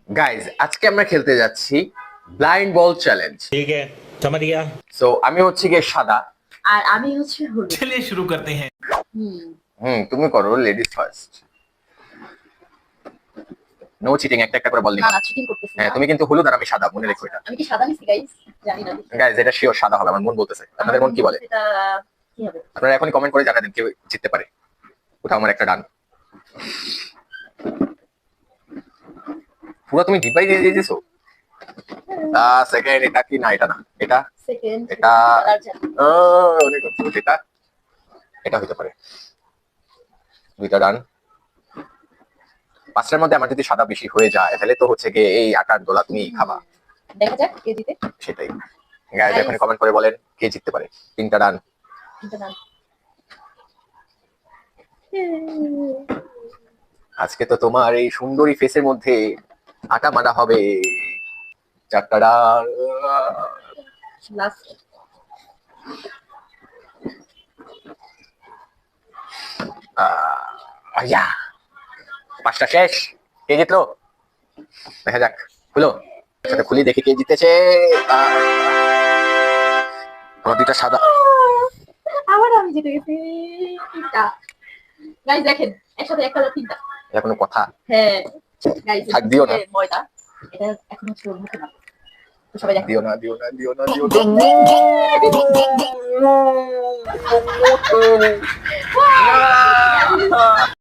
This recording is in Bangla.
গাইজ আজকে আমরা খেলতে যাচ্ছি ব্লাইন্ড বল চ্যালেঞ্জ। ठीक है, समझ गया। সো আমি হচ্ছে গিয়ে সাদা। আর আমি হচ্ছে হলুদ। चलिए शुरू करते हैं। তুমি করো, লেডিস ফার্স্ট। নো চিটিং, একটা একটা করে বল না দিবা। না চিটিং করতেছি না। হ্যাঁ, তুমি কিন্তু হলুদ আর আমি সাদা, মনে রেখো এটা। আমি কি সাদা নিছি গাইস? জানি না। গাইজ এটা শিওর সাদা হবে, আমার মন বলতেছে। আপনাদের মন কি বলে? এটা কি হবে? আপনারা এখনই কমেন্ট করে জানাবেন কে জিততে পারে। ওটা আমার একটা ডান। পুরো তুমি ডিবাই দিয়ে দিয়েছো। সেকেন্ড, এটা কি? না এটা না, এটা সেকেন্ড এটা কালার জানি। অনেক অদ্ভুত। এটা এটা হতে পারে। দুইটা ডান। পাঁচটার মধ্যে আমার যদি সাদা বেশি হয়ে যায় তাহলে তো হচ্ছে গিয়ে এই আকার দোলা তুমি খাবা। দেখা যাক কে জিতে। সেটাই। গাইজ এখন কমেন্ট করে বলেন কে জিততে পারে। তিনটা ডান। কিন্তু না। আজকে তো তোমার এই সুন্দরী ফেসের মধ্যে আটা মারা হবে। চারটা ডান। লাস্ট আয়া, পাঁচটা শেষ। কে জিতলো দেখা যাক। খুলো, সাথে খুলি দেখি কে জিতেছে। আমার দুইটা সাদা। আবার আমি জিতে গেছি। তিনটা গাইস দেখেন একসাথে এক কালার তিনটা। এটা কোনো কথা? হ্যাঁ গাইস থাক, দিও না। ময়দা এটা এখন হচ্ছে ওর মুখে না। তো সবাই দেখো। দিও না, দিও না, দিও না, দিও না।